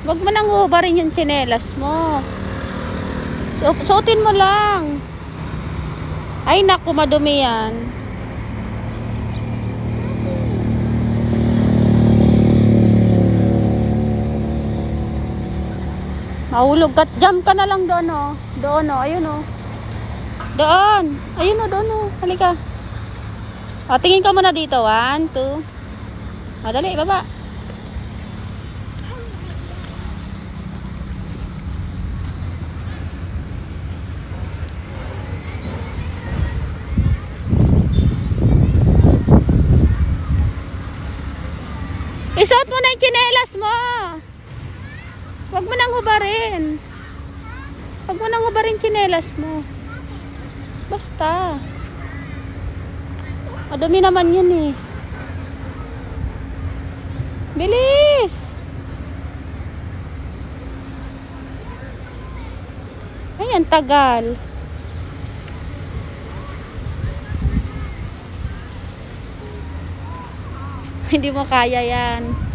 Wag mo nang hubarin yung tsinelas mo. Suotin mo lang. Ay naku, madumi yan. Mahulog ka. Jump ka na lang doon, oh. Doon, oh. Ayun, oh. Doon. Ayun, oh. Doon, oh. Halika. O, tingin ka muna dito. 1, 2. O, dali. Baba. Isuot mo na yung tsinelas mo. Huwag mo nang hubarin. Huwag mo nang hubarin tsinelas mo. Basta. Madumi naman yun eh. Bilis. Ayan, tagal. Hindi mo kaya yan.